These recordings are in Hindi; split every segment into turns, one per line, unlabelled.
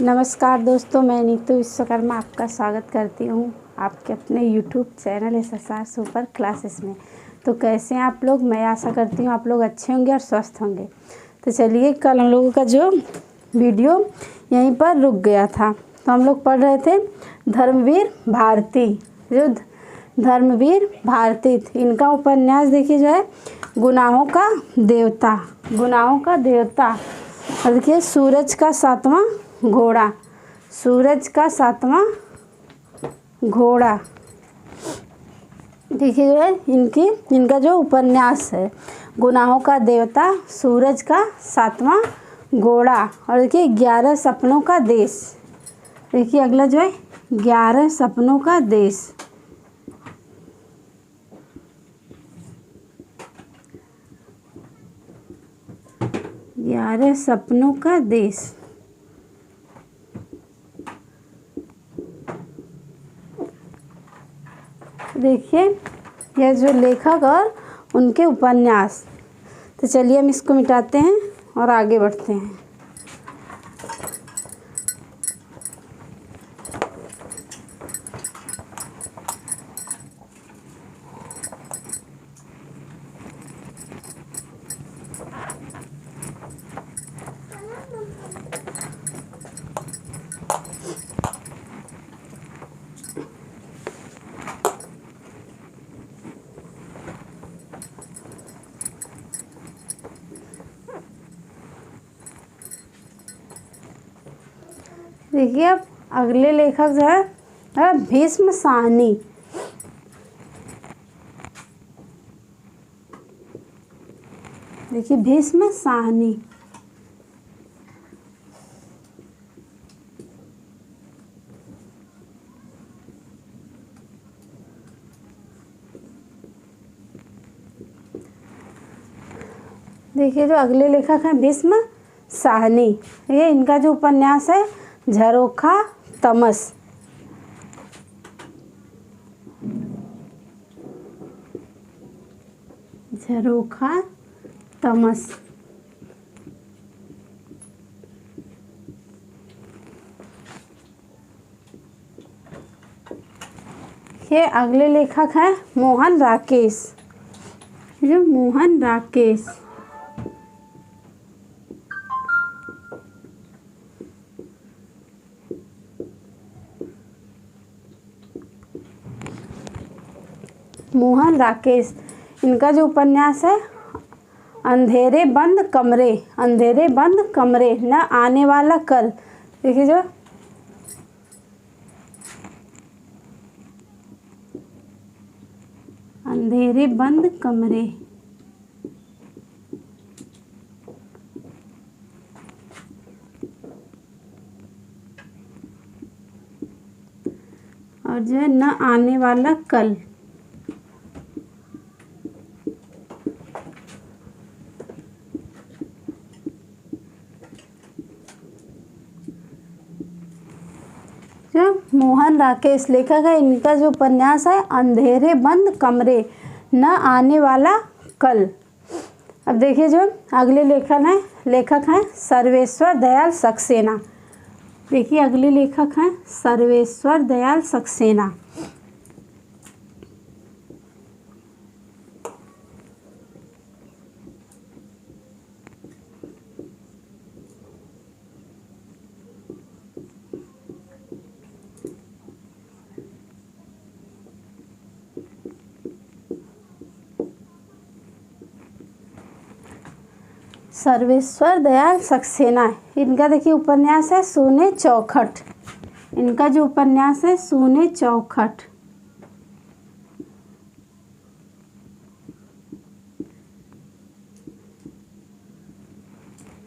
नमस्कार दोस्तों, मैं नीतू विश्वकर्मा आपका स्वागत करती हूँ आपके अपने YouTube channel SSR super classes में। तो कैसे हैं आप लोग? मैं आशा करती हूँ आप लोग अच्छे होंगे और स्वस्थ होंगे। तो चलिए, कल हम लोगों का जो वीडियो यहीं पर रुक गया था, तो हम लोग पढ़ रहे थे धर्मवीर भारती। जो धर्मवीर भारती, इनका उपन्यास देखिए जो है गुनाहों का देवता। गुनाहों का देवता और देखिए सूरज का सातवां घोड़ा। सूरज का सातवां घोड़ा देखिए जो है इनका जो उपन्यास है गुनाहों का देवता, सूरज का सातवां घोड़ा। और देखिए 11 सपनों का देश। देखिए अगला जो है 11 सपनों का देश। ग्यारह सपनों का देश। देखिए यह जो लेखक और उनके उपन्यास। तो चलिए हम इसको मिटाते हैं और आगे बढ़ते हैं। देखिए अब अगले लेखक जो है भीष्म साहनी। देखिए भीष्म साहनी। देखिए जो अगले लेखक हैं भीष्म साहनी। ये इनका जो उपन्यास है झरोखा तमस। झरोखा तमस। ये अगले लेखक हैं मोहन राकेश। जो मोहन राकेश। मोहन राकेश, इनका जो उपन्यास है अंधेरे बंद कमरे। अंधेरे बंद कमरे, न आने वाला कल। देखिए जो अंधेरे बंद कमरे। और जो है न आने वाला कल। जो मोहन राकेश लेखक है, इनका जो उपन्यास है अंधेरे बंद कमरे, न आने वाला कल। अब देखिए जो अगले लेखक हैं सर्वेश्वर दयाल सक्सेना। देखिए अगले लेखक हैं सर्वेश्वर दयाल सक्सेना। सर्वेश्वर दयाल सक्सेना, इनका देखिए उपन्यास है सूने चौखट। इनका जो उपन्यास है सूने चौखट।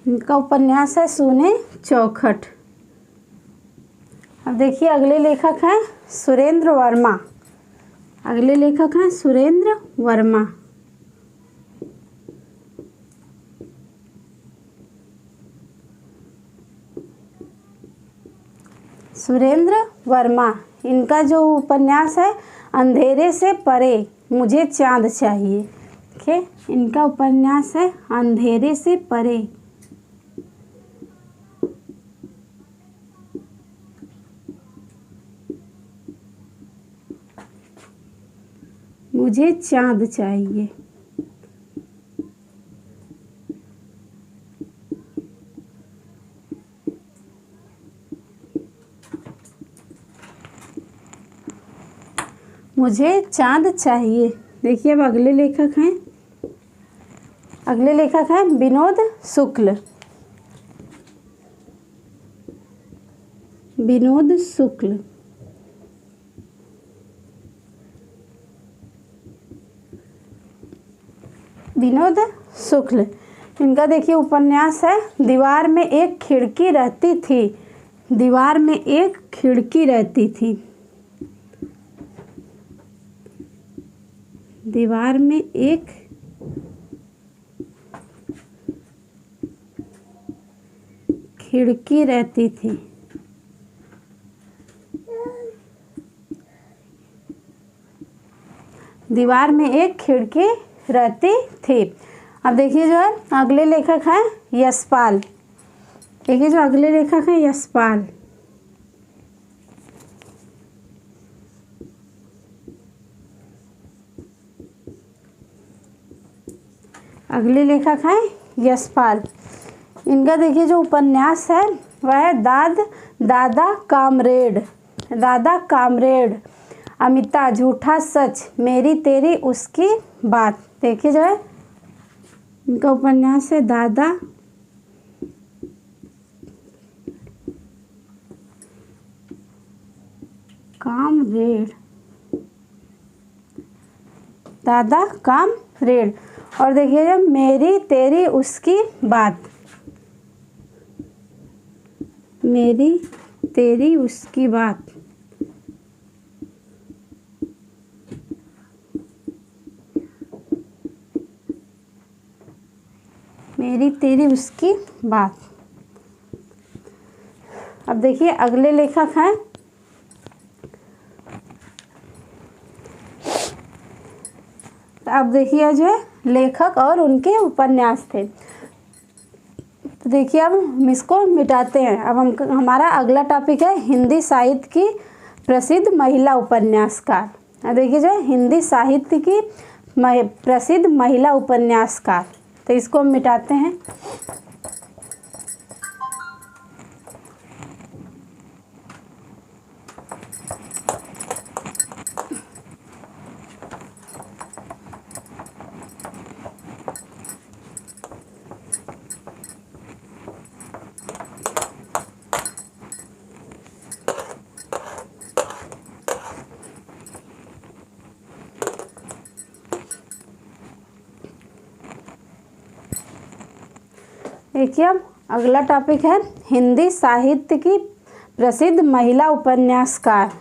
इनका उपन्यास है सूने चौखट। अब देखिए अगले लेखक हैं सुरेंद्र वर्मा। अगले लेखक हैं सुरेंद्र वर्मा। सुरेंद्र वर्मा, इनका जो उपन्यास है अंधेरे से परे मुझे चांद चाहिए। देखिए इनका उपन्यास है अंधेरे से परे। मुझे चाँद चाहिए। मुझे चाँद चाहिए। देखिए अब अगले लेखक हैं, अगले लेखक हैं विनोद शुक्ल। विनोद शुक्ल विनोद शुक्ल इनका देखिए उपन्यास है दीवार में एक खिड़की रहती थी। दीवार में एक खिड़की रहती थी। दीवार में एक खिड़की रहती थी। दीवार में एक खिड़की रहती थी। अब देखिए जो है अगले लेखक हैं यशपाल। देखिए जो अगले लेखक हैं यशपाल। अगले लेखक हैं यशपाल। इनका देखिए जो उपन्यास है वह है दादा कामरेड। दादा कामरेड, अमिता, झूठा सच, मेरी तेरी उसकी बात। देखिए जो है इनका उपन्यास है दादा कामरेड। दादा कामरेड। और देखिए जो मेरी तेरी उसकी बात। मेरी तेरी उसकी बात। मेरी तेरी उसकी बात। अब देखिए अगले लेखक हैं अब देखिए जो है लेखक और उनके उपन्यास थे। तो देखिए अब हम इसको मिटाते हैं। अब हमारा अगला टॉपिक है हिंदी साहित्य की प्रसिद्ध महिला उपन्यासकार। अब देखिए जो है हिंदी साहित्य की प्रसिद्ध महिला उपन्यासकार। तो इसको हम मिटाते हैं। देखिए अब अगला टॉपिक है हिंदी साहित्य की प्रसिद्ध महिला उपन्यासकार।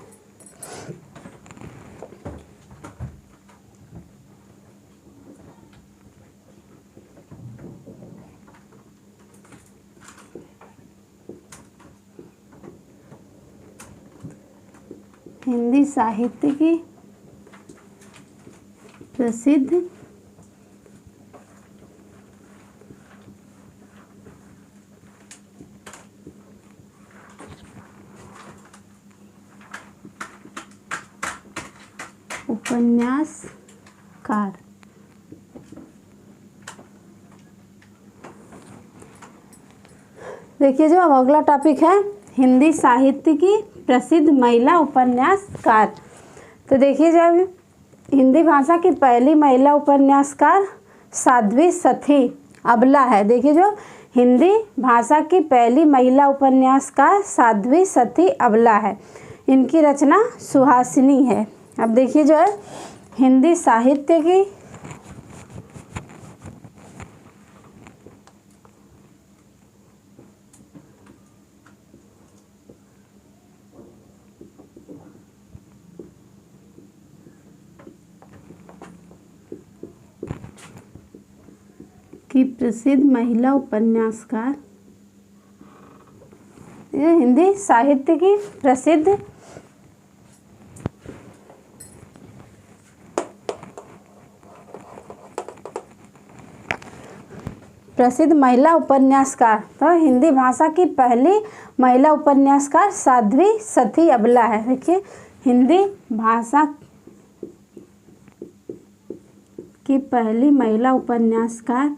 हिंदी साहित्य की प्रसिद्ध उपन्यासकार। देखिए जो अब अगला टॉपिक है हिंदी साहित्य की प्रसिद्ध महिला उपन्यासकार। तो देखिए जब हिंदी भाषा की पहली महिला उपन्यासकार साध्वी सती अबला है। देखिए जो हिंदी भाषा की पहली महिला उपन्यासकार साध्वी सती अबला है। इनकी रचना सुहासिनी है। अब देखिए जो है हिंदी साहित्य की प्रसिद्ध महिला उपन्यासकार। हिंदी साहित्य की प्रसिद्ध महिला उपन्यासकार। तो हिंदी भाषा की पहली महिला उपन्यासकार साध्वी सती अबला है। देखिए हिंदी भाषा की पहली महिला उपन्यासकार।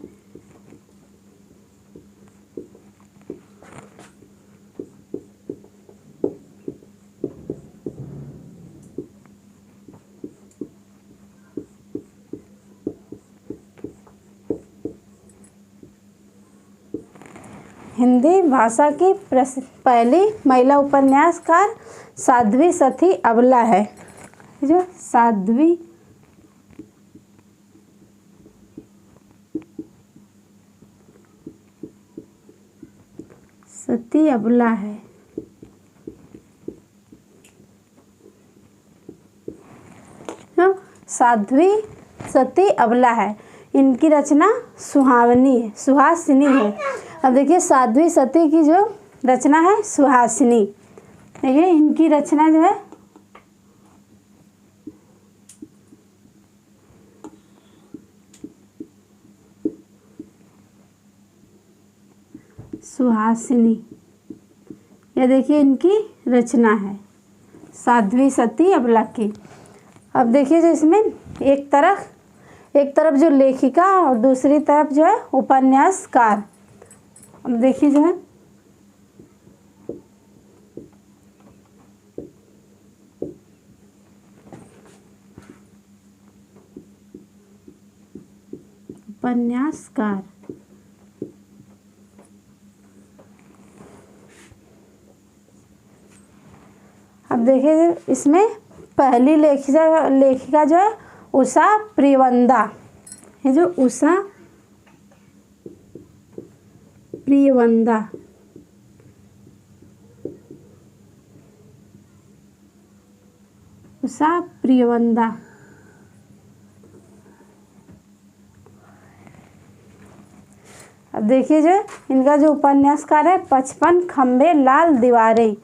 हिंदी भाषा की पहली महिला उपन्यासकार साध्वी सती अबला है। जो साध्वी सती अबला है। साध्वी सती अबला है। इनकी रचना सुहासिनी है। अब देखिए साध्वी सती की जो रचना है सुहासिनी। देखिए इनकी रचना जो है सुहासिनी। यह देखिए इनकी रचना है साध्वी सती अबला की। अब देखिए जो इसमें एक तरफ जो लेखिका और दूसरी तरफ जो है उपन्यासकार। अब देखिए जो है उपन्यासकार। अब देखिए इसमें पहली लेखिका जो है उषा प्रियवंदा। ये जो उषा प्रियवंदा। उषा प्रियवंदा। अब देखिए जो इनका जो उपन्यासकार है 55 खंबे लाल दीवारें।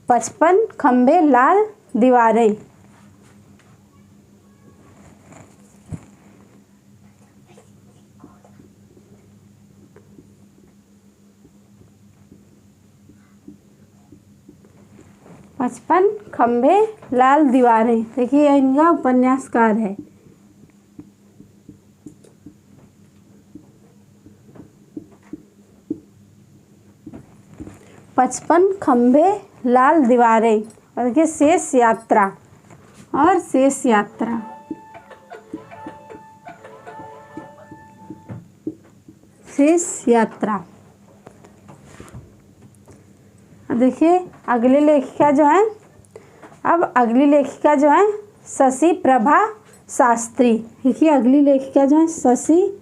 55 खंबे लाल दीवारें। पचपन खंबे लाल दीवारें। देखिए इनका उपन्यासकार है। पचपन खंबे लाल दीवारें। और देखिए शेष यात्रा और शेष यात्रा। शेष यात्रा। देखिए अगली लेखिका जो है शशि प्रभा शास्त्री। देखिए अगली लेखिका जो है शशि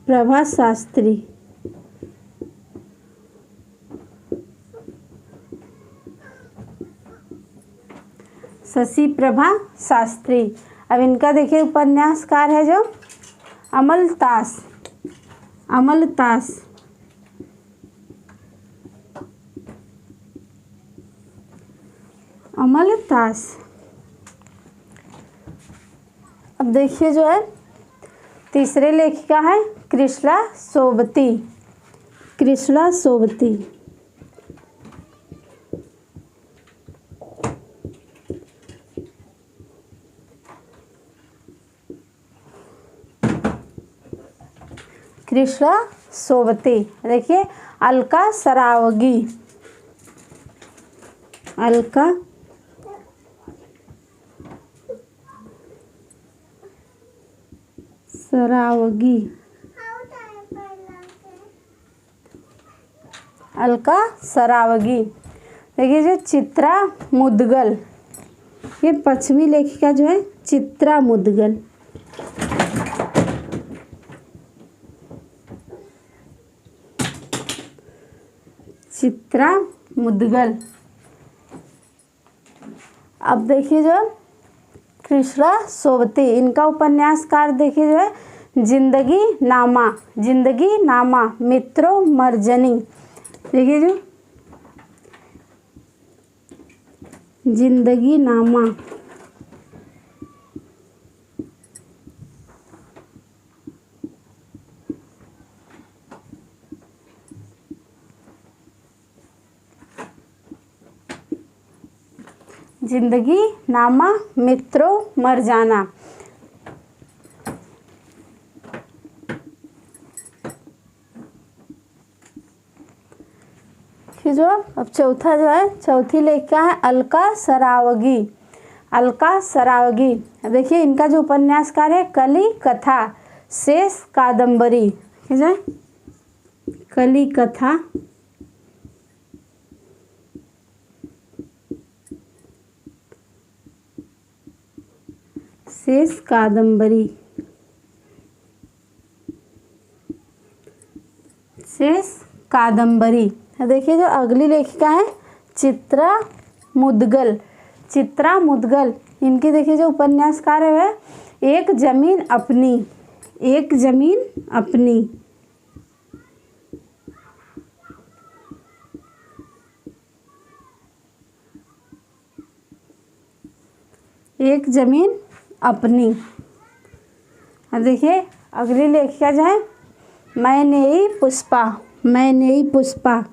प्रभा शास्त्री। शशि प्रभा शास्त्री। अब इनका देखिए उपन्यासकार है जो अमलतास। अब देखिए जो है तीसरे लेखिका है कृष्णा सोबती। कृष्णा सोबती। देखिए अलका सरावगी। अलका सरावगी। देखिए जो चित्रा मुदगल। ये पश्चिमी लेखिका जो है चित्रा मुदगल। अब देखिए जो कृष्णा सोबती। इनका उपन्यासकार देखिए जो है जिंदगी नामा मित्रों मर्जनी। देखिए जो जिंदगी नामा। जिंदगी नामा मित्रों मर जाना। फिर जो अब चौथा जो है, चौथी लेखिका है अलका सरावगी। अलका सरावगी, देखिए इनका जो उपन्यासकार है कली कथा शेष कादम्बरी। ठीक है, कली कथा शेष कादम्बरी। शेष कादम्बरी। देखिए जो अगली लेखिका है चित्रा मुदगल। चित्रा मुदगल, इनकी देखिए जो उपन्यासकार है वह एक जमीन अपनी। एक जमीन अपनी। एक जमीन अपनी। अब देखिए अगली लेखिका जो है मैनेई पुष्पा। मैनेई पुष्पा।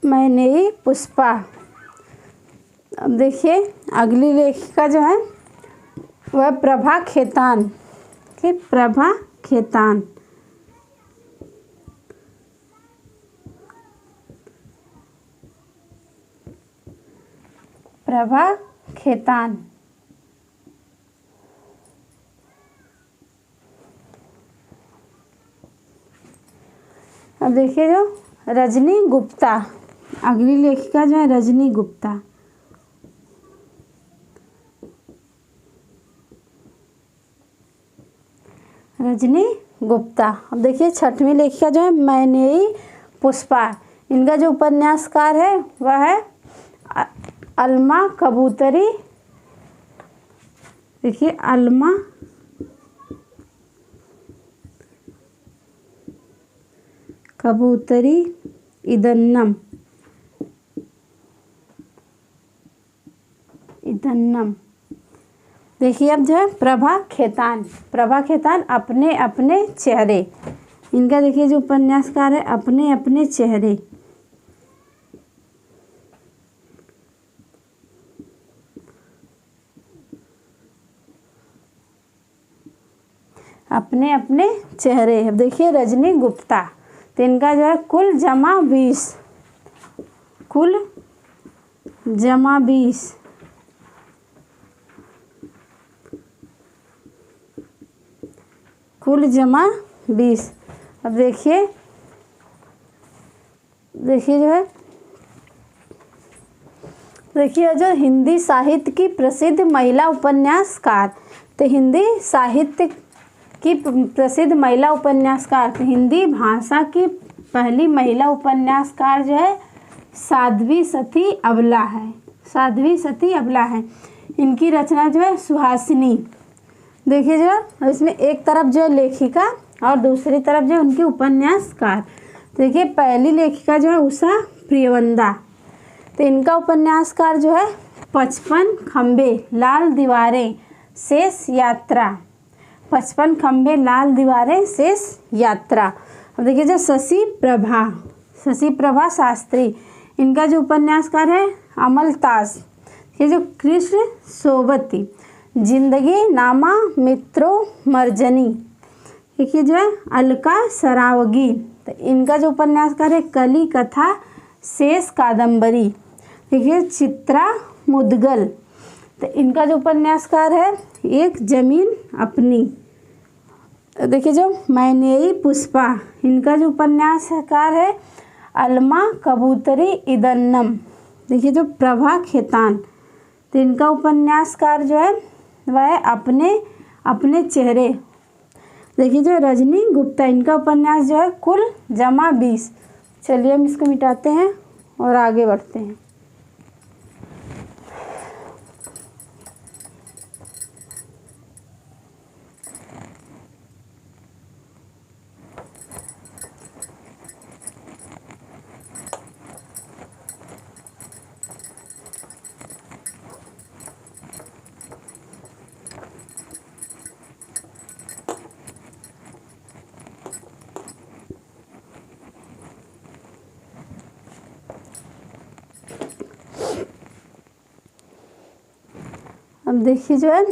मैनेई पुष्पा। अब देखिए अगली लेखिका जो है वह प्रभा खेतान। कि प्रभा खेतान। प्रभा खेतान। अब देखिए जो रजनी गुप्ता। अगली लेखिका जो है रजनी गुप्ता। रजनी गुप्ता। अब देखिए छठवीं लेखिका जो है मैनेई पुष्पा। इनका जो उपन्यासकार है वह है अलमा कबूतरी। देखिए अलमा कबूतरी इदन्नम। इदन्नम। देखिए अब जो है प्रभा खेतान। प्रभा खेतान अपने अपने चेहरे। इनका देखिए जो उपन्यासकार है अपने अपने चेहरे। अपने अपने चेहरे। अब देखिए रजनी गुप्ता, तो इनका जो है कुल जमा 20। कुल जमा 20। कुल जमा 20। अब देखिए जो है देखिए जो हिंदी साहित्य की प्रसिद्ध महिला उपन्यासकार। तो हिंदी साहित्य की प्रसिद्ध महिला उपन्यासकार, तो हिंदी भाषा की पहली महिला उपन्यासकार जो है साध्वी सती अबला है। साध्वी सती अबला है। इनकी रचना जो है सुहासिनी। देखिए जो इसमें एक तरफ जो है लेखिका और दूसरी तरफ जो है उनके उपन्यासकार। देखिए पहली लेखिका जो है उषा प्रियवंदा। तो इनका उपन्यासकार जो है 55 खंबे लाल दीवारें शेष यात्रा। 55 खंबे लाल दीवारें शेष यात्रा। अब देखिए जो शशि प्रभा शास्त्री। इनका जो उपन्यासकार है अमलतास। ये जो कृष्ण सोबती जिंदगी नामा मित्रों मर्जनी। देखिए जो है अलका सरावगी। तो इनका जो उपन्यासकार है कली कथा शेष कादम्बरी। देखिए चित्रा मुदगल। तो इनका जो उपन्यासकार है एक जमीन अपनी। देखिए जो मैनेई पुष्पा। इनका जो उपन्यासकार है अलमा कबूतरी इदन्नम। देखिए जो प्रभा खेतान। तो इनका उपन्यासकार जो है वह अपने अपने चेहरे। देखिए जो रजनी गुप्ता। इनका उपन्यास जो है कुल जमा 20। चलिए हम इसको मिटाते हैं और आगे बढ़ते हैं। अब देखिए जो है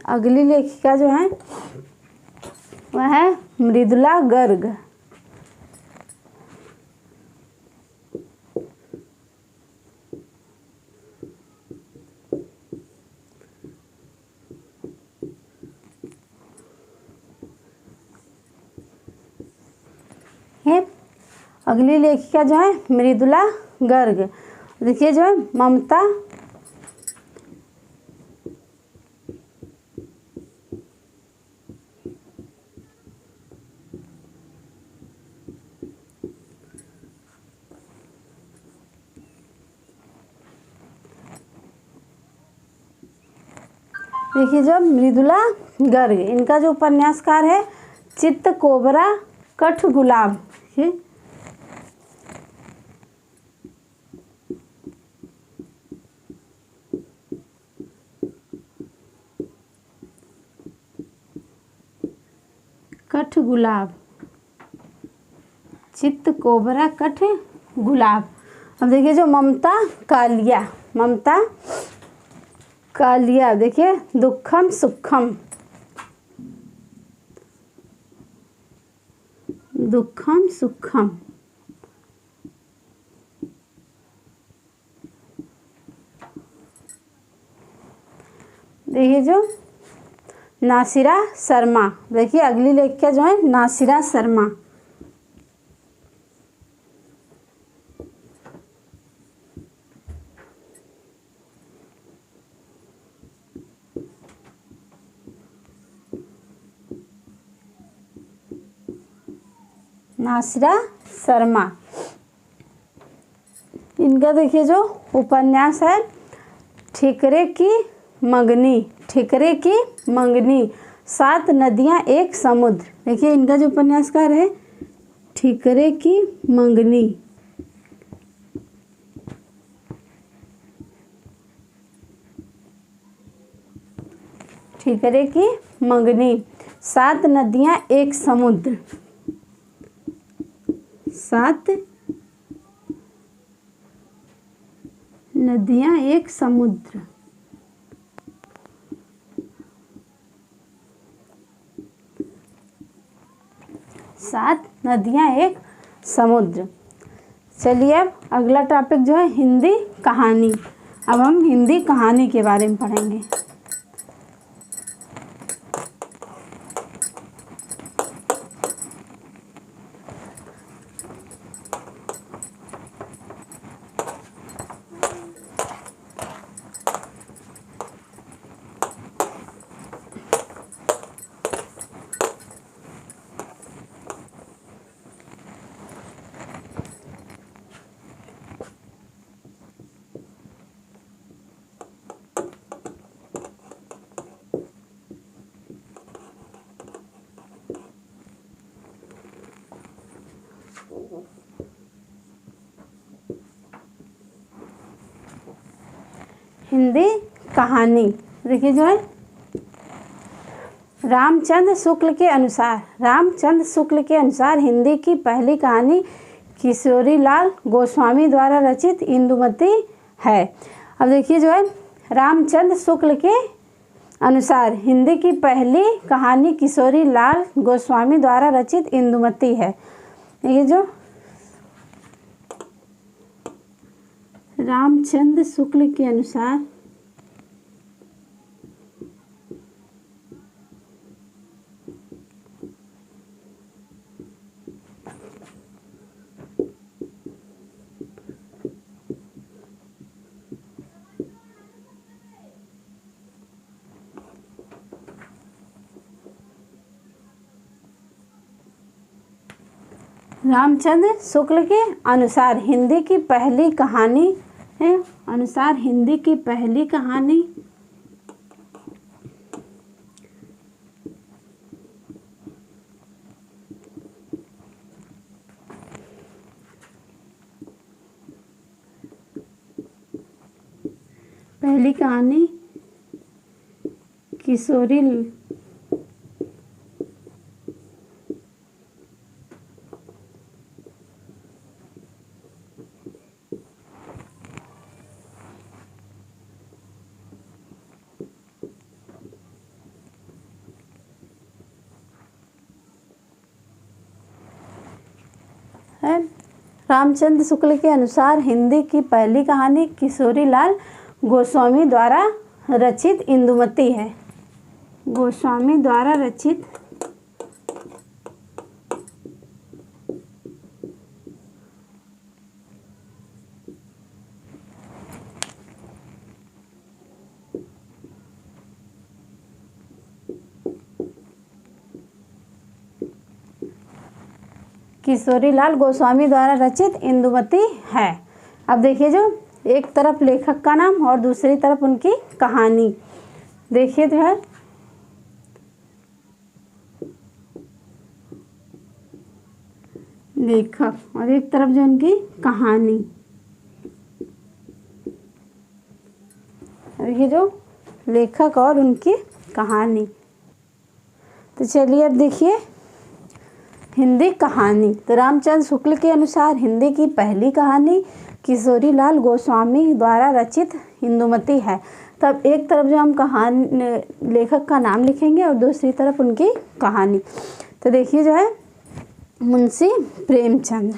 अगली लेखिका जो है वह है मृदुला गर्ग। है अगली लेखिका जो है मृदुला गर्ग। देखिए जो है ममता देखिए जो मृदुला गर्ग, इनका जो उपन्यासकार है चित्त कोबरा कठ गुलाब। कठ गुलाब, चित्त कोबरा कठ गुलाब। अब देखिए जो ममता कालिया, ममता कालिया देखिए दुखम सुखम, दुखम सुखम। देखिए जो नासिरा शर्मा, देखिए अगली लेखिका जो है नासिरा शर्मा। नासिरा शर्मा, इनका देखिए जो उपन्यास है ठिकरे की मंगनी, ठिकरे की मंगनी, 7 नदियां एक समुद्र। देखिए इनका जो उपन्यासकार है ठिकरे की मंगनी। ठिकरे की मंगनी, 7 नदियां एक समुद्र, 7 नदियां एक समुद्र। सात नदियां एक समुद्र। चलिए अब अगला टॉपिक जो है हिंदी कहानी। अब हम हिंदी कहानी के बारे में पढ़ेंगे। हिंदी कहानी देखिए जो है रामचंद्र शुक्ल के अनुसार, रामचंद्र शुक्ल के अनुसार हिंदी की पहली कहानी किशोरीलाल गोस्वामी द्वारा रचित इंदुमती है। अब देखिए जो है रामचंद्र शुक्ल के अनुसार हिंदी की पहली कहानी किशोरीलाल गोस्वामी द्वारा रचित इंदुमती है। ये जो रामचंद्र शुक्ल के अनुसार रामचंद्र शुक्ल के अनुसार हिंदी की पहली कहानी है, अनुसार हिंदी की पहली कहानी किशोरी है। रामचंद्र शुक्ल के अनुसार हिंदी की पहली कहानी किशोरीलाल गोस्वामी द्वारा रचित इंदुमती है। गोस्वामी द्वारा रचित किशोरीलाल गोस्वामी द्वारा रचित इंदुमती है। अब देखिए, जो एक तरफ लेखक का नाम और दूसरी तरफ उनकी कहानी, देखिए जो है लेखक और एक तरफ जो उनकी कहानी, देखिए जो लेखक और उनकी कहानी। तो चलिए अब देखिए हिंदी कहानी। तो रामचंद्र शुक्ल के अनुसार हिंदी की पहली कहानी किशोरीलाल गोस्वामी द्वारा रचित इंदुमती है। तब एक तरफ जो हम कहानी लेखक का नाम लिखेंगे और दूसरी तरफ उनकी कहानी। तो देखिए जो है मुंशी प्रेमचंद।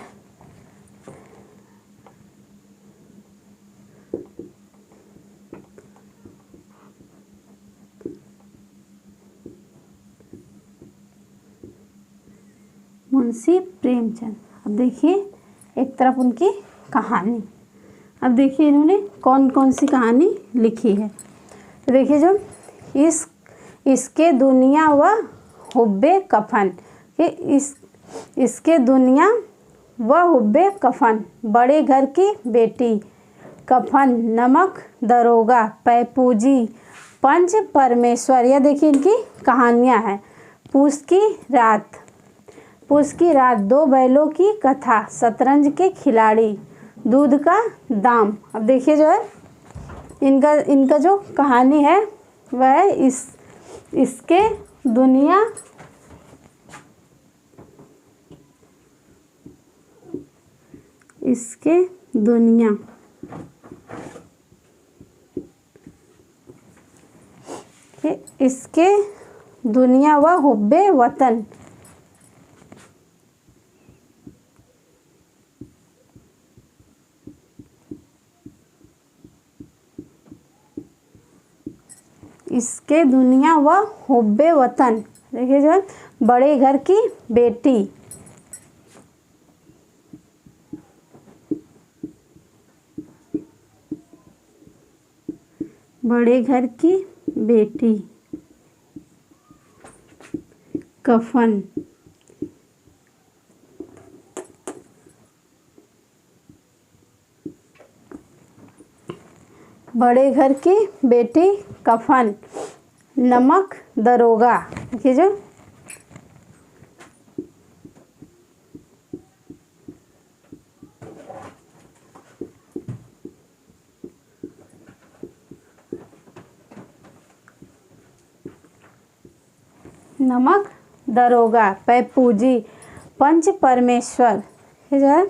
मुंशी प्रेमचंद। अब देखिए एक तरफ उनकी कहानी। अब देखिए इन्होंने कौन कौन सी कहानी लिखी है। तो देखिए जो इसके दुनिया व हुब्बे कफन, इसके दुनिया व हुब्बे कफन, बड़े घर की बेटी, कफन, नमक, दरोगा, पैपूजी, पंच परमेश्वर। यह देखिए इनकी कहानियाँ हैं। पूस की रात, दो बैलों की कथा, शतरंज के खिलाड़ी, दूध का दाम। अब देखिए जो है इनका जो कहानी है वह है इसके दुनिया व हुब्बे वतन। इसके दुनिया व हुब्बे वतन। देखिए जो है बड़े घर की बेटी, बड़े घर की बेटी, कफन, बड़े घर की बेटी, कफन, नमक, दरोगा। देखिए जो नमक, दरोगा, पैपूजी, पंच परमेश्वर। ये जो है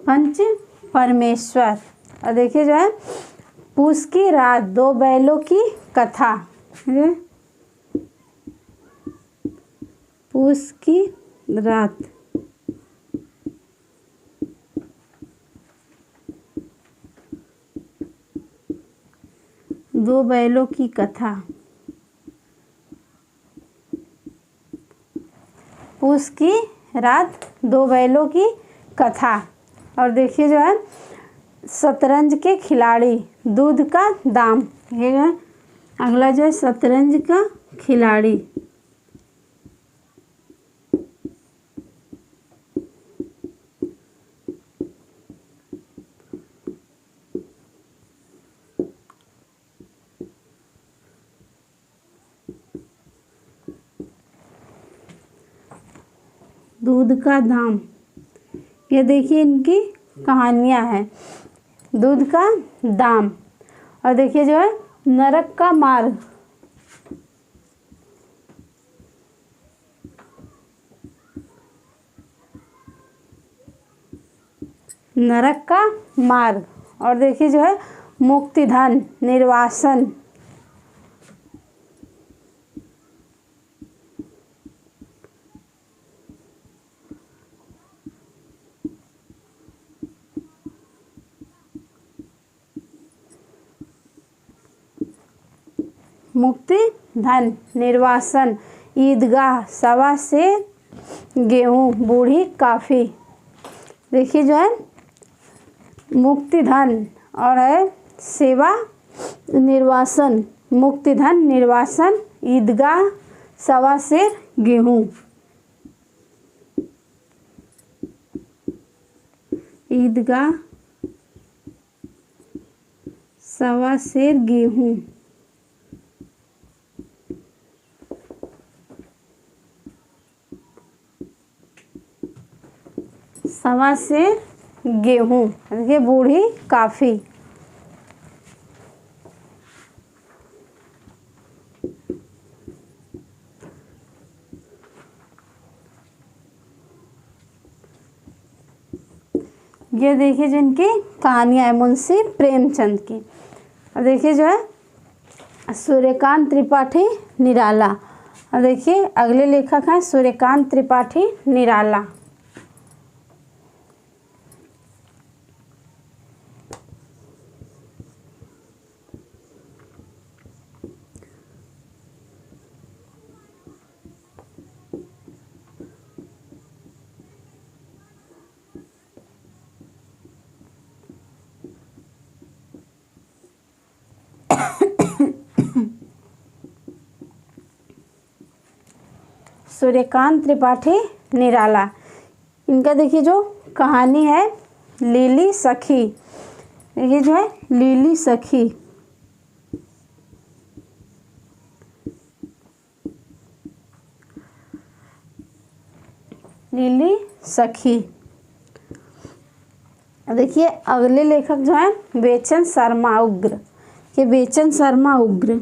पंच परमेश्वर। और देखिए जो है पूस की रात, दो बैलों की कथा, पूस की रात, दो बैलों की कथा, पूस की रात, दो बैलों की कथा। और देखिए जो है शतरंज के खिलाड़ी, दूध का दाम। ये जो है अगला जो है शतरंज का खिलाड़ी, दूध का दाम। ये देखिए इनकी कहानियाँ हैं। दूध का दाम। और देखिए जो है नरक का मार्ग, नरक का मार्ग। और देखिए जो है मुक्तिधन, निर्वासन। मुक्ति धन, निर्वासन, ईदगाह, सवा से गेहूँ, बूढ़ी काफ़ी। देखिए जो है मुक्ति धन और है सेवा, निर्वासन, मुक्ति धन, निर्वासन, ईदगाह, सवा सेर गेहूँ। ईदगाह, सवा सेर गेहूँ। सवा सेर गेहूँ, देखिए बूढ़ी काफ़ी। ये देखिए जिनकी कहानियाँ है मुंशी प्रेमचंद की। और देखिए जो है सूर्यकांत त्रिपाठी निराला। और देखिए अगले लेखक हैं सूर्यकांत त्रिपाठी निराला। सूर्यकांत त्रिपाठी निराला। इनका देखिए जो कहानी है लीली सखी। देखिए जो है लीली सखी। लीली सखी। देखिए अगले लेखक जो है बेचन शर्मा उग्र। ये बेचन शर्मा उग्र।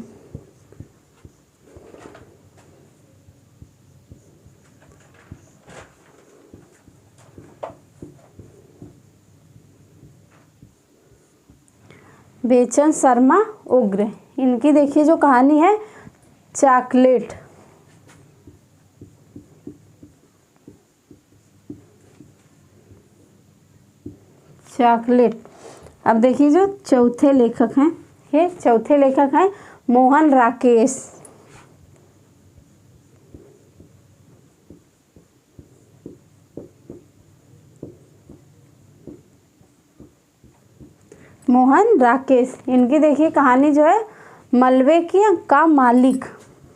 बेचन शर्मा उग्र। इनकी देखिए जो कहानी है चॉकलेट। चॉकलेट। अब देखिए जो चौथे लेखक हैं, ये चौथे लेखक हैं मोहन राकेश। मोहन राकेश। इनकी देखिए कहानी जो है मलबे का मालिक।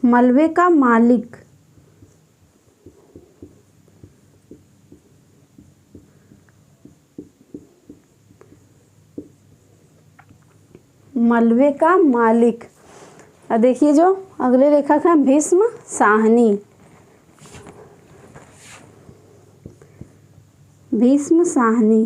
मलबे का मालिक। मलबे का मालिक। और देखिए जो अगले लेखक हैं भीष्म साहनी। भीष्म साहनी।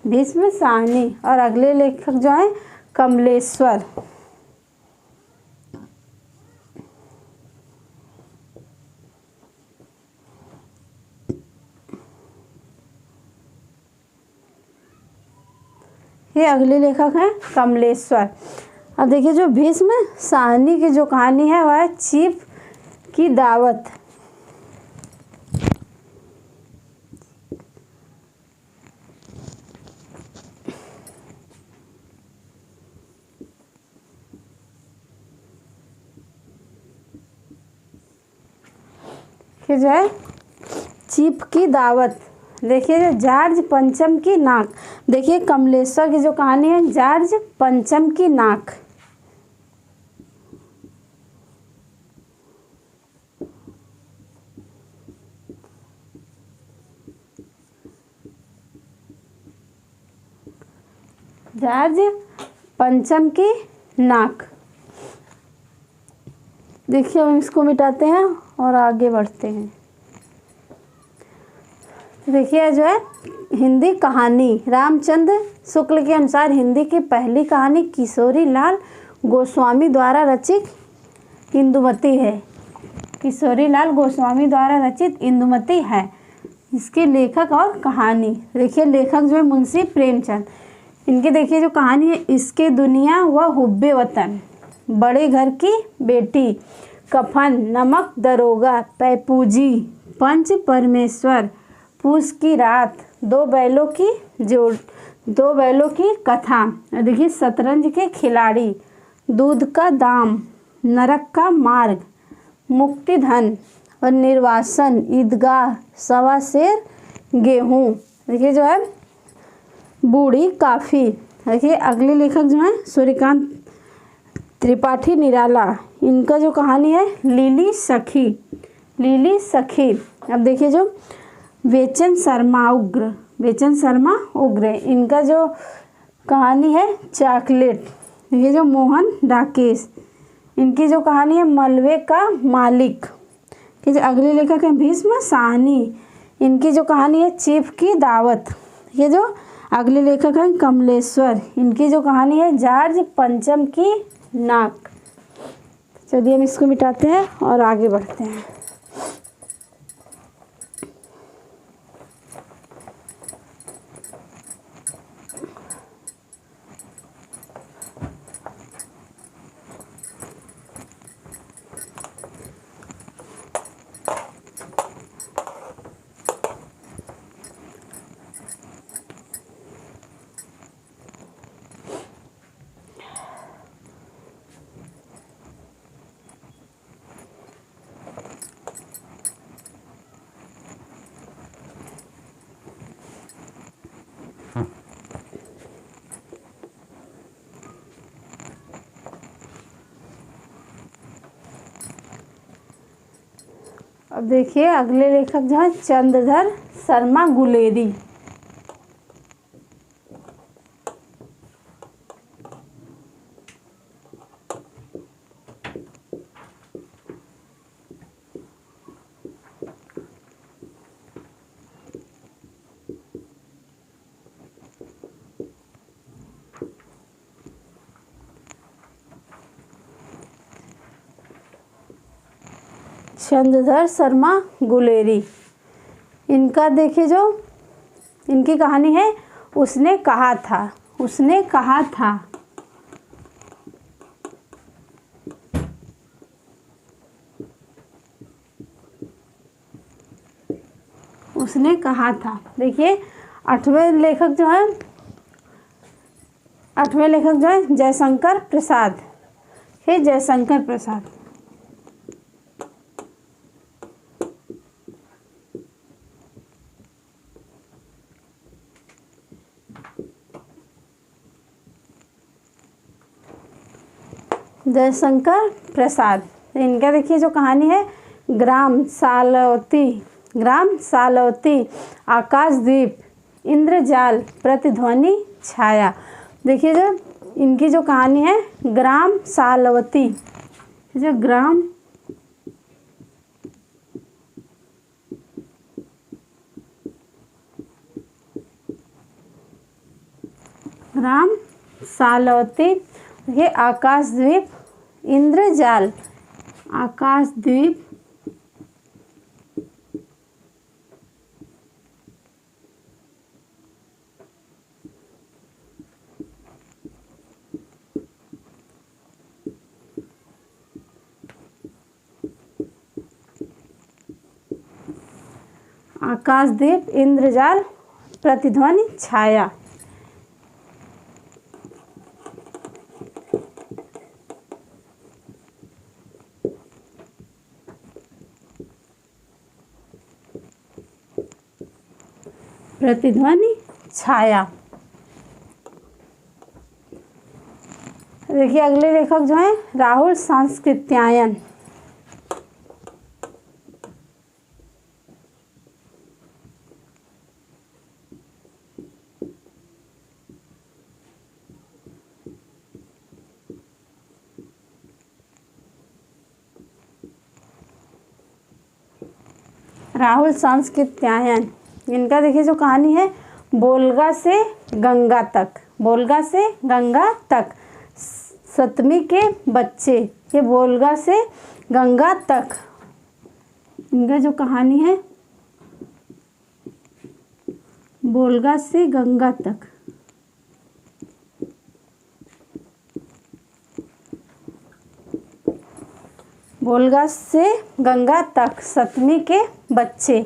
भीष्म साहनी। और अगले लेखक जो है कमलेश्वर। ये अगले लेखक हैं कमलेश्वर। अब देखिए जो भीष्म साहनी की जो कहानी है वह है चीफ की दावत। कि जो है चीफ की दावत। देखिए जो जॉर्ज पंचम की नाक। देखिए कमलेश्वर की जो कहानी है जॉर्ज पंचम की नाक। जॉर्ज पंचम की नाक। देखिए हम इसको मिटाते हैं और आगे बढ़ते हैं। देखिए जो है हिंदी कहानी रामचंद्र शुक्ल के अनुसार हिंदी की पहली कहानी किशोरी लाल गोस्वामी द्वारा रचित इंदुमती है। किशोरीलाल गोस्वामी द्वारा रचित इंदुमती है। इसके लेखक और कहानी, देखिए लेखक जो है मुंशी प्रेमचंद। इनकी देखिए जो कहानी है, इसके दुनिया व हुब्बे वतन, बड़े घर की बेटी, कफन, नमक दरोगा, पैपूजी, पंच परमेश्वर, पूस की रात, दो बैलों की कथा, देखिए शतरंज के खिलाड़ी, दूध का दाम, नरक का मार्ग, मुक्ति धन और निर्वासन, ईदगाह, सवा शेर गेहूँ, देखिए जो है बूढ़ी काफ़ी। देखिए अगले लेखक जो हैं सूर्यकांत त्रिपाठी निराला। इनका जो कहानी है लीली सखी। अब देखिए जो वेचन शर्मा उग्र, इनका जो कहानी है चॉकलेट। ये जो मोहन राकेश, इनकी जो कहानी है मलबे का मालिक। कि जो अगले लेखक है भीष्म साहनी। इनकी जो कहानी है चीफ की दावत। ये जो अगले लेखक हैं कमलेश्वर। इनकी जो कहानी है जॉर्ज पंचम की नाक। चलिए हम इसको मिटाते हैं और आगे बढ़ते हैं। अब देखिए अगले लेखक जो है चंद्रधर शर्मा गुलेरी। चंद्रधर शर्मा गुलेरी। इनका देखिए जो इनकी कहानी है उसने कहा था। उसने कहा था देखिए आठवें लेखक जो है जयशंकर प्रसाद। हे जयशंकर प्रसाद। जयशंकर प्रसाद। इनका देखिए जो कहानी है ग्राम सालवती, आकाशद्वीप, इंद्रजाल, प्रतिध्वनि, छाया। देखिए जो इनकी जो कहानी है ग्राम सालवती, जो ग्राम सालवती, ये आकाशद्वीप, इंद्रजाल, आकाशद्वीप, इंद्रजाल, प्रतिध्वनि, छाया। प्रतिध्वनि, छाया। देखिए अगले लेखक जो हैं राहुल सांस्कृत्यायन। राहुल सांस्कृत्यायन। इनका देखिए जो कहानी है बोलगा से गंगा तक, सतमी के बच्चे। ये बोलगा से गंगा तक, इनका जो कहानी है वोल्गा से गंगा तक। वोल्गा से गंगा तक 7वीं के बच्चे।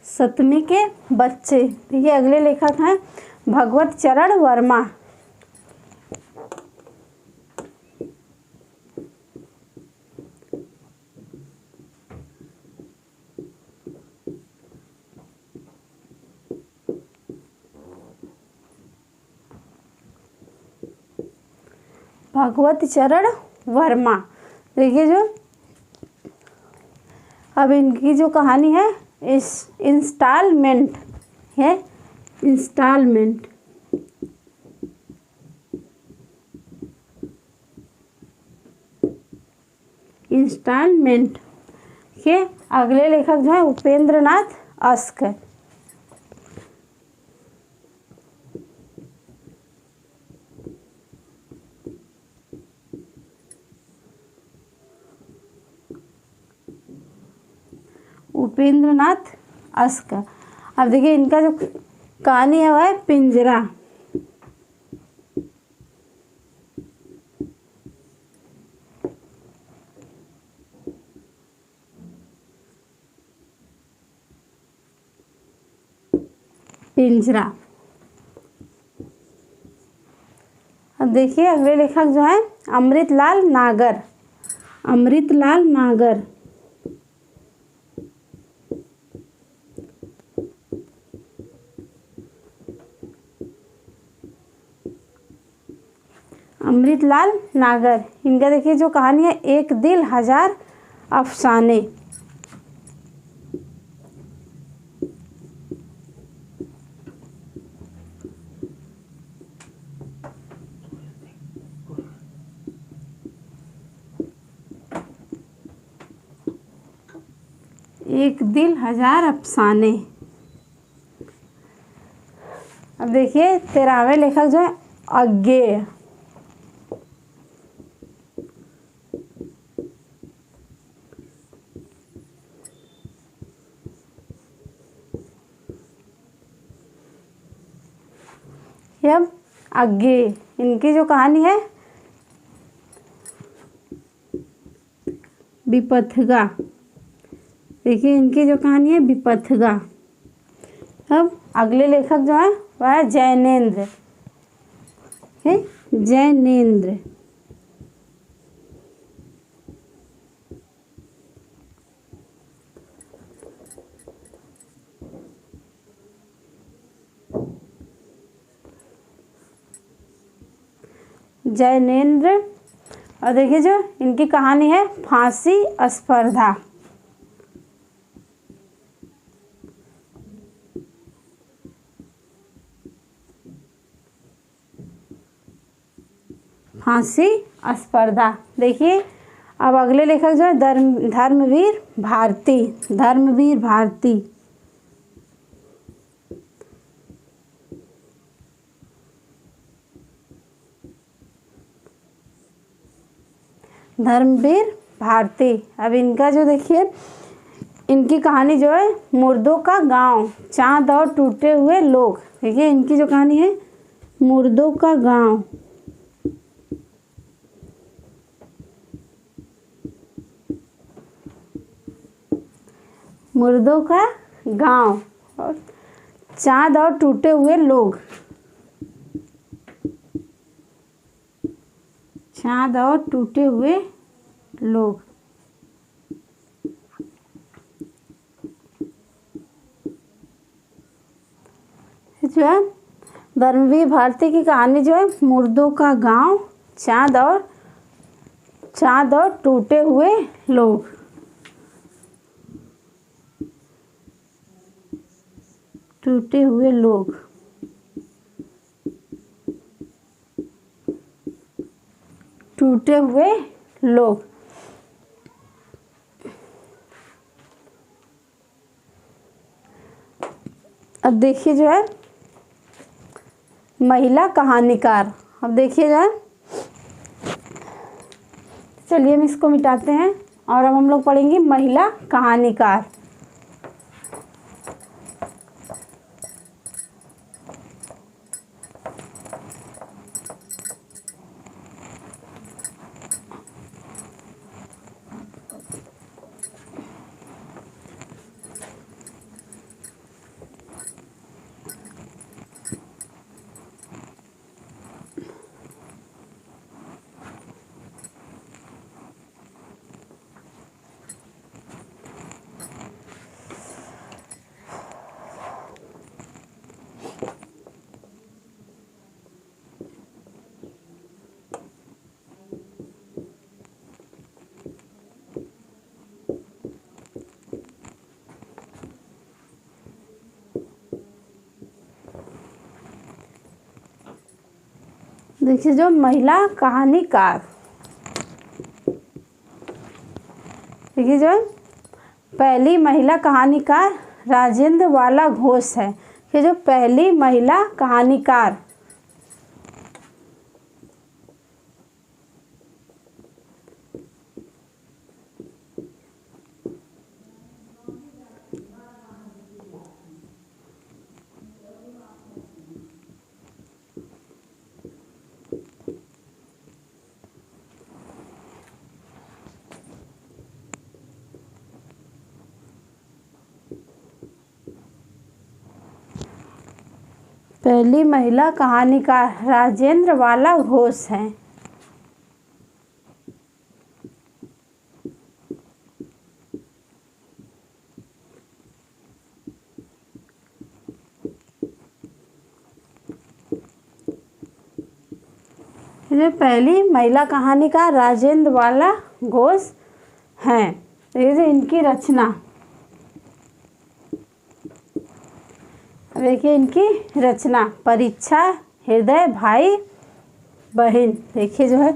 सतमी के बच्चे। देखिए अगले लेखक हैं भगवत चरण वर्मा। भगवत चरण वर्मा। देखिए जो अब इनकी जो कहानी है इस इंस्टॉलमेंट है। इंस्टॉलमेंट। इंस्टॉलमेंट के अगले लेखक जो है उपेंद्र नाथ अस्क। उपेंद्र नाथ अस्क। अब देखिए इनका जो कहानी है वह है पिंजरा। पिंजरा। अब देखिए अगले लेखक जो है अमृतलाल नागर। अमृतलाल नागर। अमृतलाल नागर। इनका देखिए जो कहानी है एक दिल हजार अफसाने। एक दिल हजार अफसाने। अब देखिए 13वें लेखक जो है अज्ञेय। अब अज्ञेय। इनकी जो कहानी है विपथगा। देखिए इनकी जो कहानी है विपथगा। अब अगले लेखक जो है वह है जैनेन्द्र। जैनेन्द्र। जैनेन्द्र। और देखिए जो इनकी कहानी है फांसी स्पर्धा। फांसी स्पर्धा। देखिए अब अगले लेखक जो है धर्मवीर भारती। धर्मवीर भारती। धर्मवीर भारती। अब इनका जो देखिए इनकी कहानी जो है मुर्दों का गांव, चांद और टूटे हुए लोग। देखिए इनकी जो कहानी है मुर्दों का गांव। मुर्दों का गांव और चांद और टूटे हुए लोग। चांद और टूटे हुए लोग। जो है धर्मवीर भारती की कहानी जो है मुर्दों का गांव, चांद और टूटे हुए लोग। टूटे हुए लोग। टूटे हुए लोग। अब देखिए जो है महिला कहानीकार। अब देखिए जो है, चलिए हम इसको मिटाते हैं और अब हम लोग पढ़ेंगे महिला कहानीकार। देखिए जो महिला कहानीकार, देखिए जो पहली महिला कहानीकार राजेंद्र वाला घोष है। ये जो पहली महिला कहानीकार, पहली महिला कहानीकार राजेंद्र वाला घोष है। ये पहली महिला कहानीकार राजेंद्र वाला घोष हैं। ये इनकी रचना, देखिए इनकी रचना परीक्षा, हृदय, भाई बहन। देखिए जो है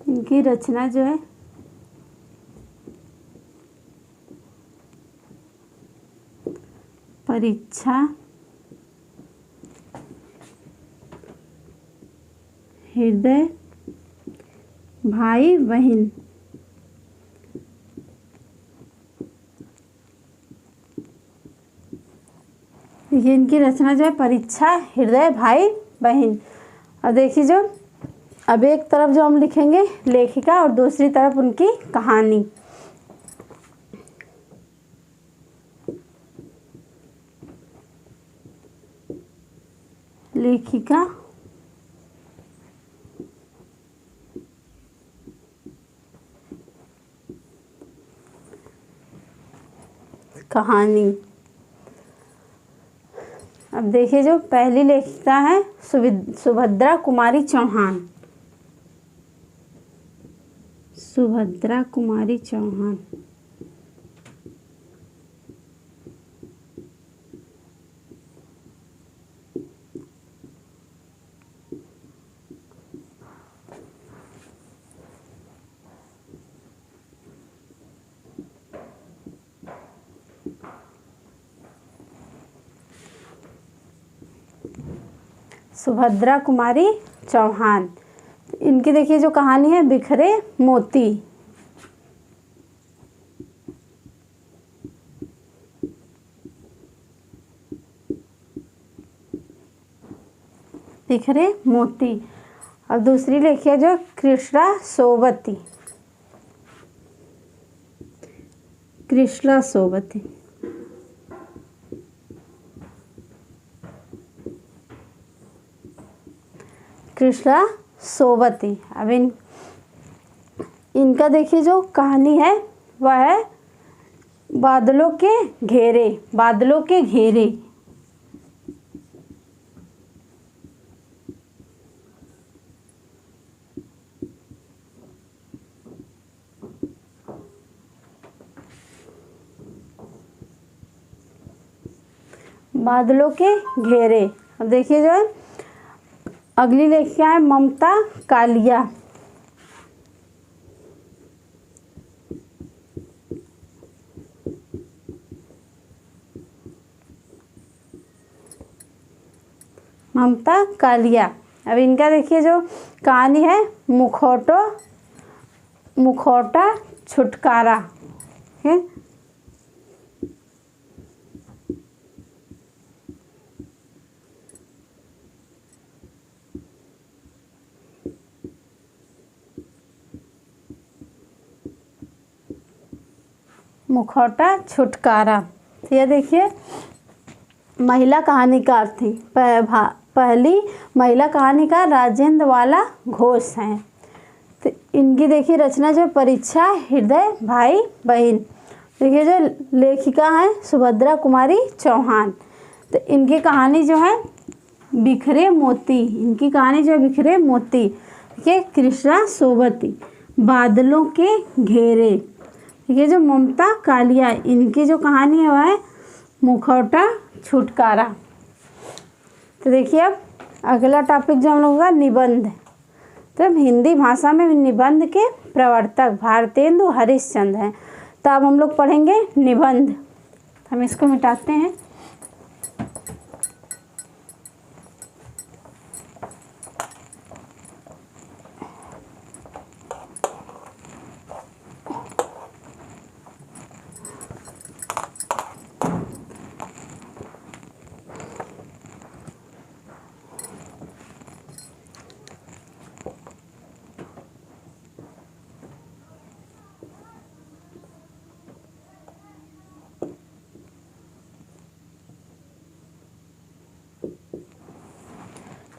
इनकी रचना जो है परीक्षा, हृदय, भाई बहन। देखिए इनकी रचना जो है परीक्षा, हृदय, भाई बहन। और देखिए जो अब एक तरफ जो हम लिखेंगे लेखिका और दूसरी तरफ उनकी कहानी। लेखिका, कहानी। अब देखिए जो पहली लेखिका है सुभद्रा कुमारी चौहान। सुभद्रा कुमारी चौहान। सुभद्रा कुमारी चौहान। इनकी देखिए जो कहानी है बिखरे मोती। बिखरे मोती। और दूसरी लिखी है जो कृष्णा सोबती। कृष्णा सोबती। कृष्णा सोबती। अब इनका देखिए जो कहानी है वह है बादलों के घेरे। बादलों के घेरे। बादलों के घेरे। अब देखिए जो है अगली लेखिका है ममता कालिया। ममता कालिया। अब इनका देखिए जो कहानी है मुखौटा छुटकारा है। मुखौटा छुटकारा। तो ये देखिए महिला कहानीकार थी, पहली महिला कहानीकार राजेंद्र वाला घोष हैं। तो इनकी देखिए रचना जो परीक्षा हृदय भाई बहन। देखिए जो लेखिका हैं सुभद्रा कुमारी चौहान। तो इनकी कहानी जो है बिखरे मोती। इनकी कहानी जो है बिखरे मोती। देखिए कृष्णा सोबती, बादलों के घेरे। ये जो ममता कालिया, इनकी जो कहानी है वह है मुखौटा छुटकारा। तो देखिए अब अगला टॉपिक जो हम लोगों का निबंध। तो अब हिंदी भाषा में निबंध के प्रवर्तक भारतेंदु हरिश्चंद्र हैं। तो अब हम लोग पढ़ेंगे निबंध। हम इसको मिटाते हैं।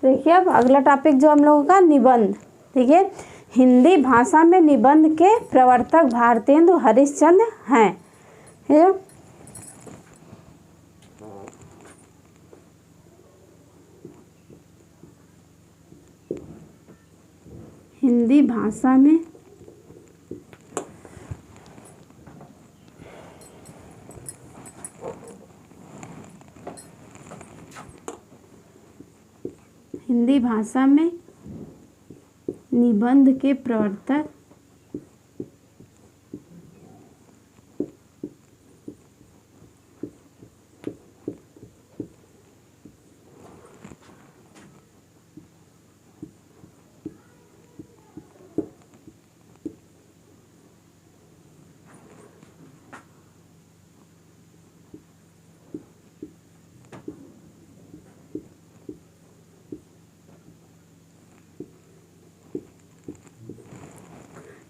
देखिए अब अगला टॉपिक जो हम लोगों का निबंध। देखिए हिंदी भाषा में निबंध के प्रवर्तक भारतेंदु हरिश्चंद्र हैं। हिंदी भाषा में निबंध के प्रवर्तक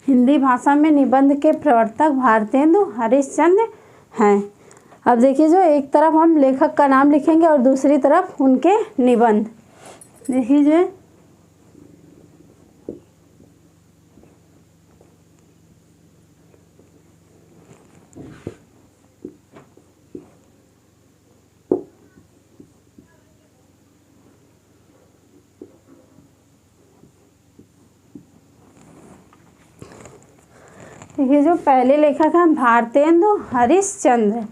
हिंदी भाषा में निबंध के प्रवर्तक भारतेंदु हरिश्चंद्र हैं। अब देखिए जो एक तरफ हम लेखक का नाम लिखेंगे और दूसरी तरफ उनके निबंध। देखिए देखिए जो पहले लेखक हैं भारतेंदु हरिश्चंद्र।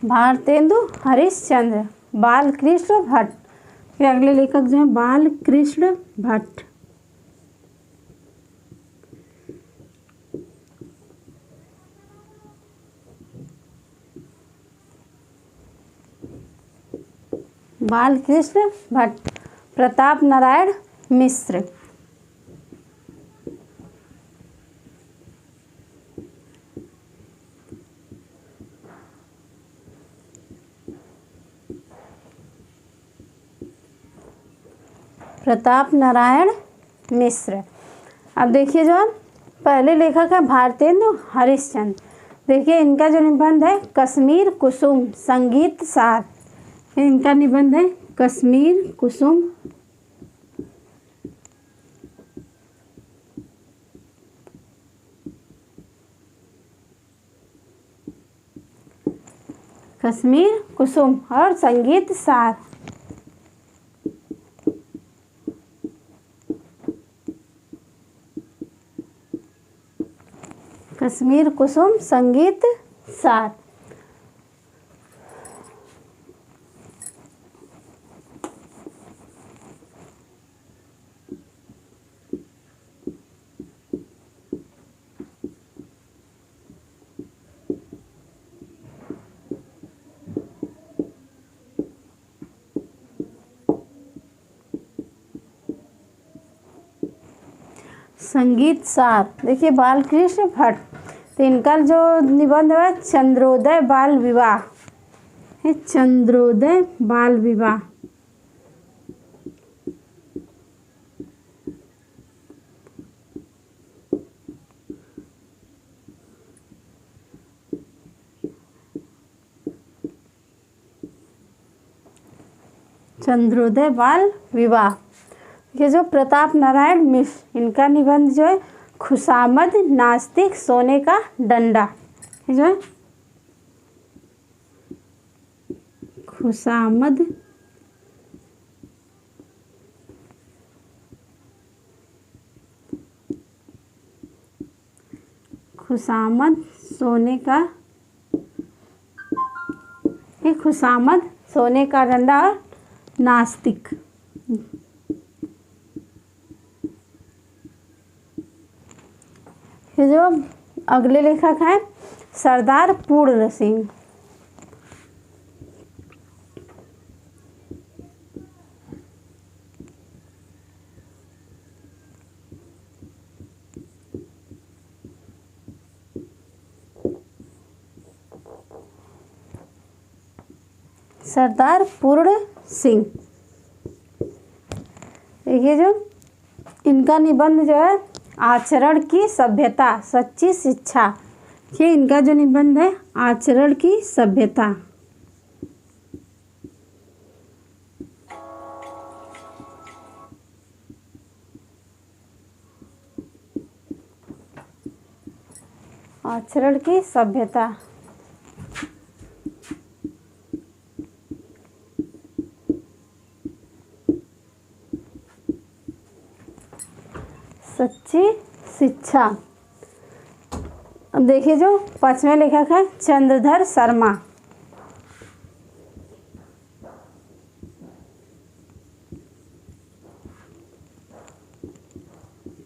भारतेंदु हरिश्चंद्र। बालकृष्ण भट्ट। फिर अगले लेखक जो हैं बालकृष्ण भट्ट। बालकृष्ण भट्ट। प्रताप नारायण मिश्र। प्रताप नारायण मिश्र। अब देखिए जो पहले लेखक है भारतेंदु हरिश्चंद्र। देखिए इनका जो निबंध है कश्मीर कुसुम संगीत सार। इनका निबंध है कश्मीर कुसुम और संगीत सार। कश्मीर कुसुम संगीत सार। संगीत सार। देखिए बालकृष्ण भट्ट, तो इनका जो निबंध है चंद्रोदय बाल विवाह है, चंद्रोदय बाल विवाह। चंद्रोदय बाल विवाह। ये जो प्रताप नारायण मिश्र, इनका निबंध जो है खुशामद नास्तिक सोने का डंडा, ये जो है खुशामद सोने का, ये खुशामद सोने का डंडा और नास्तिक। ये जो अगले लेखक हैं सरदार पूर्ण सिंह। सरदार पूर्ण सिंह, देखिए जो इनका निबंध जो है आचरण की सभ्यता सच्ची शिक्षा, ये इनका जो निबंध है आचरण की सभ्यता। आचरण की सभ्यता। सच्ची शिक्षा। अब देखिए जो पांचवें लेखक है चंद्रधर शर्मा।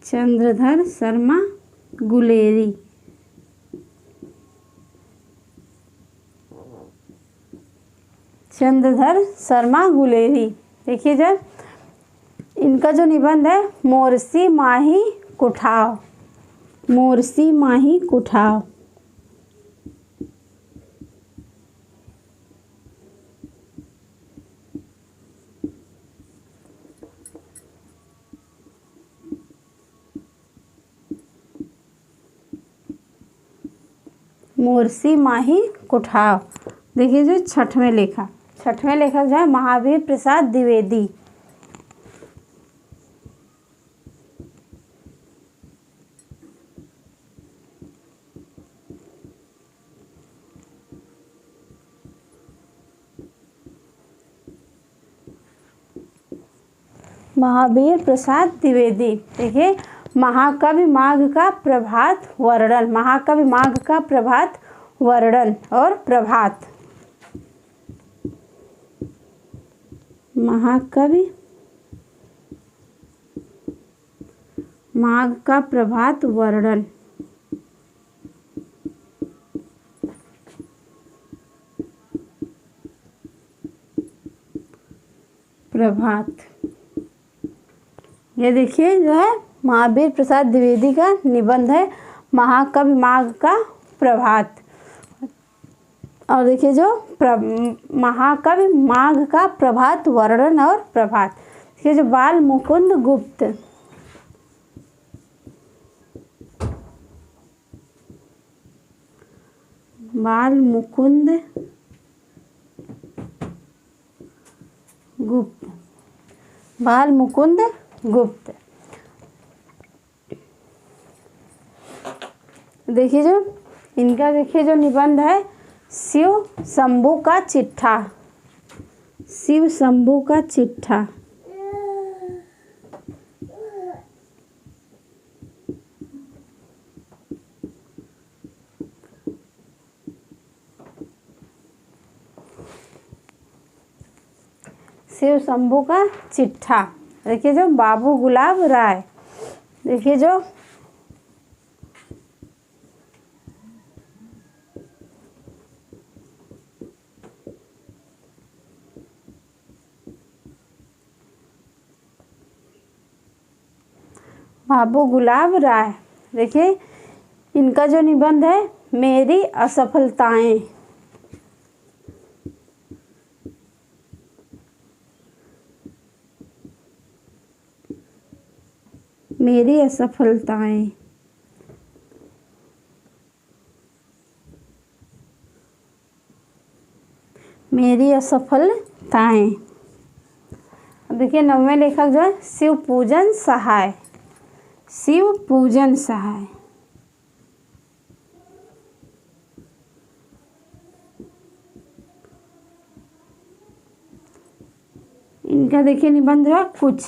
चंद्रधर शर्मा गुलेरी। चंद्रधर शर्मा गुलेरी, देखिए जब इनका जो निबंध है मोरसी माही कुठाव, मोरसी माही कुठाव। मोरसी माही कुठाव। देखिए जो छठवें लेखक जो है महावीर प्रसाद द्विवेदी। महावीर प्रसाद द्विवेदी। देखिए महाकवि माघ का प्रभात वर्णन, महाकवि माघ का प्रभात वर्णन और प्रभात। महाकवि माघ का प्रभात वर्णन। प्रभात, ये देखिए जो है महावीर प्रसाद द्विवेदी का निबंध है महाकवि माघ का प्रभात। और देखिए जो महाकवि माघ का प्रभात वर्णन और प्रभात। देखिए जो बाल मुकुंद गुप्त, बाल मुकुंद गुप्त, बाल मुकुंद गुप्त। देखिए जो इनका देखिए जो निबंध है शिव शंभू का चिट्ठा, शिव शंभू का चिट्ठा। शिव शंभू का चिट्ठा। देखिए जो बाबू गुलाब राय। देखिए जो बाबू गुलाब राय। देखिए इनका जो निबंध है मेरी असफलताएं। मेरी असफलताएं। मेरी असफलताएं। अब देखिए 9वें लेखक जो है शिव पूजन सहाय। शिव पूजन सहाय। इनका देखिए निबंध है कुछ।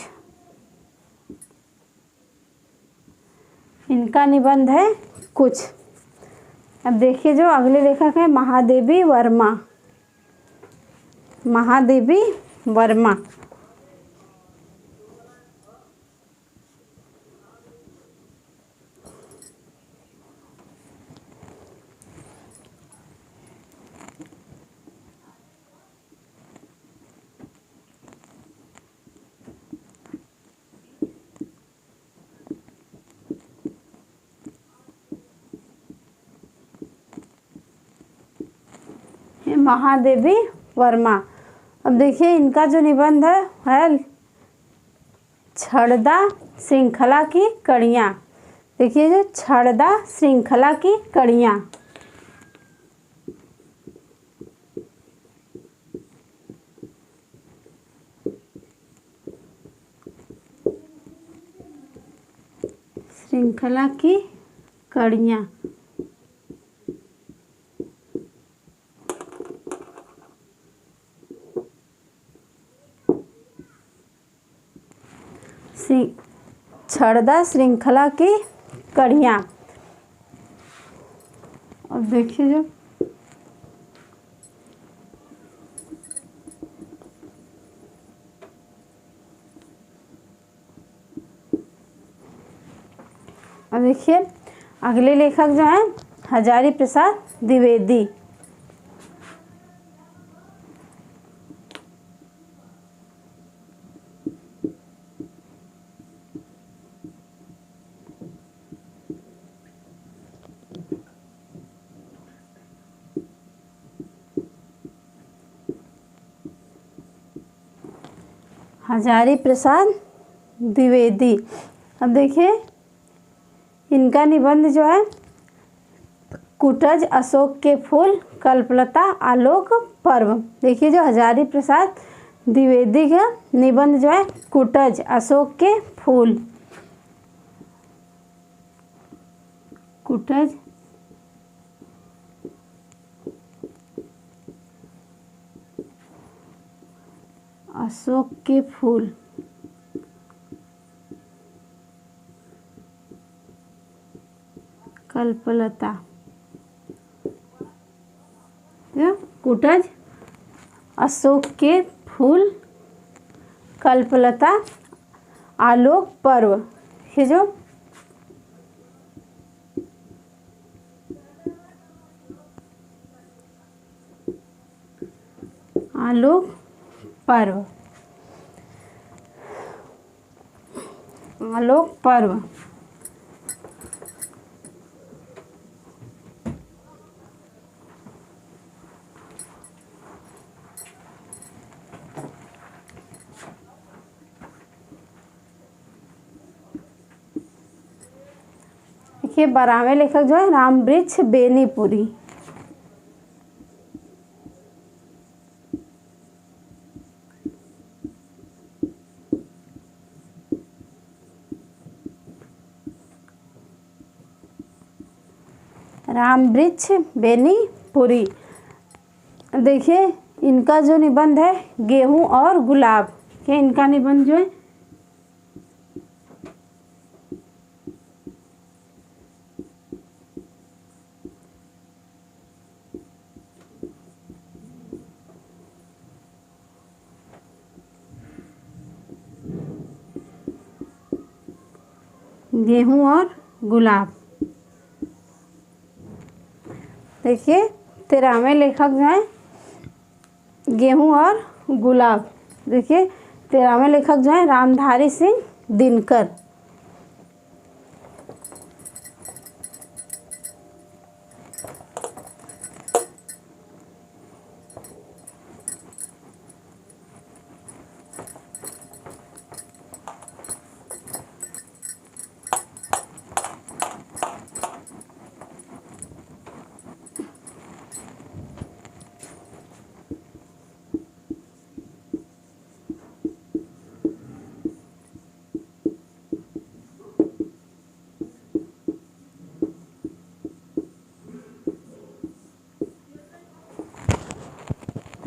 इनका निबंध है कुछ। अब देखिए जो अगले लेखक है महादेवी वर्मा। महादेवी वर्मा। महादेवी वर्मा। अब देखिए इनका जो निबंध है छड़दा श्रृंखला की कड़ियाँ। देखिए जो छड़दा श्रृंखला की कड़ियाँ। श्रृंखला की कड़ियाँ। छड़दा श्रृंखला की कड़ियाँ। अब देखिए जो अब देखिए अगले लेखक जो हैं हजारी प्रसाद द्विवेदी। हजारी प्रसाद द्विवेदी। अब देखिए इनका निबंध जो है कुटज अशोक के फूल कल्पलता आलोक पर्व। देखिए जो हजारी प्रसाद द्विवेदी का निबंध जो है कुटज अशोक के फूल। कुटज अशोक के फूल। कल्पलता। कुटज अशोक के फूल कल्पलता आलोक पर्व। ये जो आलोक पर्व। आलोक पर्व। देखिए 12वें लेखक जो है रामवृक्ष बेनीपुरी। रामवृक्ष बेनीपुरी। देखिए इनका जो निबंध है गेहूं और गुलाब। ये इनका निबंध जो है गेहूं और गुलाब। देखिए 13वें लेखक जो है गेहूं और गुलाब। देखिए 13वें लेखक जो है रामधारी सिंह दिनकर।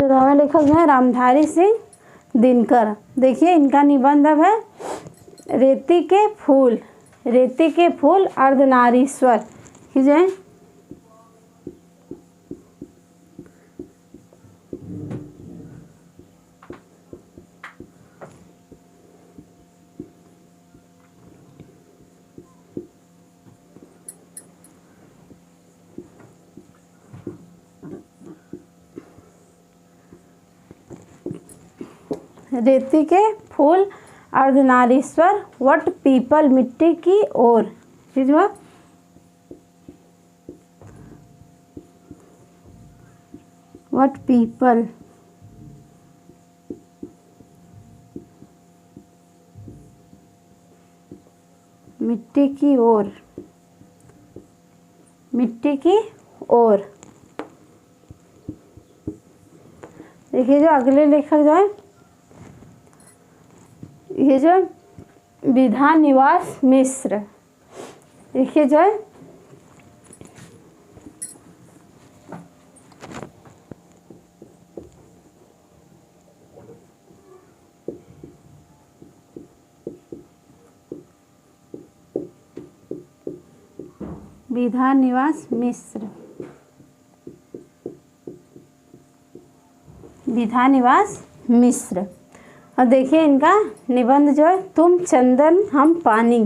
18वां लेखक जो है रामधारी सिंह दिनकर। देखिए इनका निबंध अब है रेती के फूल। रेती के फूल अर्धनारीश्वर ये जो है रेती के फूल अर्धनारीश्वर वट पीपल मिट्टी की ओर। ये जो है वट पीपल मिट्टी की ओर। मिट्टी की ओर। देखिए जो अगले लेखक जो है ये जो विधा निवास मिश्र। देखिए जो है विधा निवास मिश्र। विधा निवास मिश्र। और देखिए इनका निबंध जो है तुम चंदन हम पानी।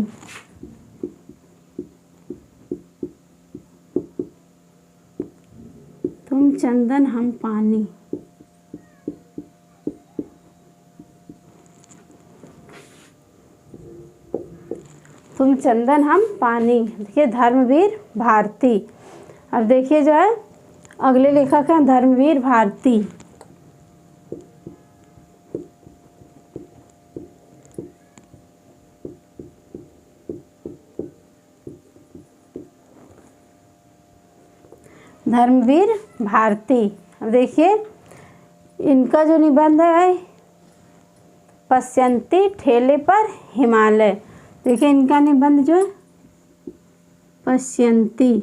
तुम चंदन हम पानी। तुम चंदन हम पानी। देखिए धर्मवीर भारती। अब देखिए जो है अगले लेखक हैं धर्मवीर भारती। धर्मवीर भारती। अब देखिए इनका जो निबंध है पश्यंती ठेले पर हिमालय। देखिए इनका निबंध जो है पश्यंती।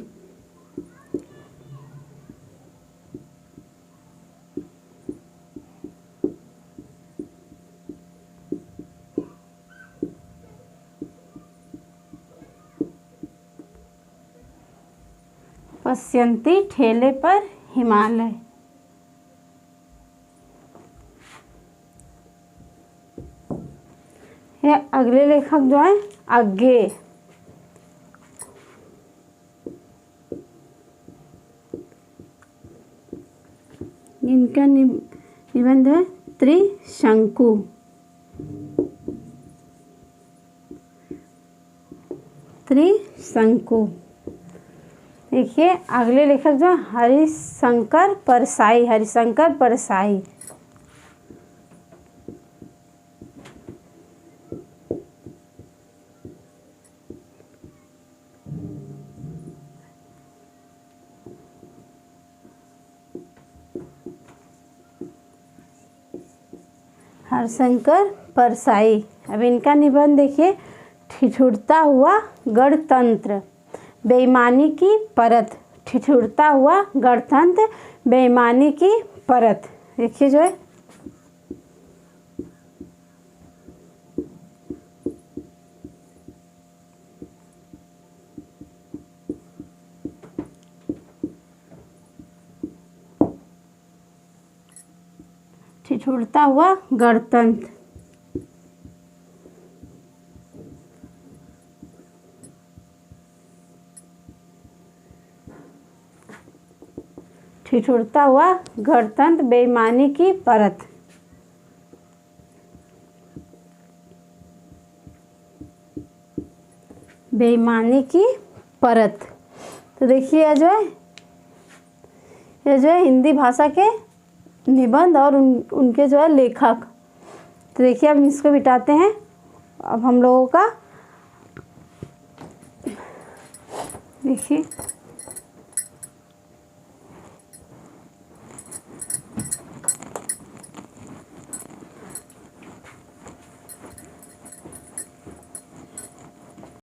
पश्यंती ठेले पर हिमालय। ये अगले लेखक जो है आगे। इनका निबंध है त्रिशंकु। त्रिशंकु। देखिए अगले लेखक जो हरिशंकर परसाई। हरिशंकर परसाई। हरिशंकर परसाई। अब इनका निबंध देखिए ठिठुरता हुआ गणतंत्र बेईमानी की परत। ठिठुरता हुआ गणतंत्र बेईमानी की परत। देखिए जो है ठिठुरता हुआ गणतंत्र। ठिठुरता हुआ गणतंत्र बेईमानी की परत। बेईमानी की परत। तो देखिए ये जो है हिंदी भाषा के निबंध और उनके जो है लेखक। तो देखिए अब इसको मिटाते हैं। अब हम लोगों का देखिए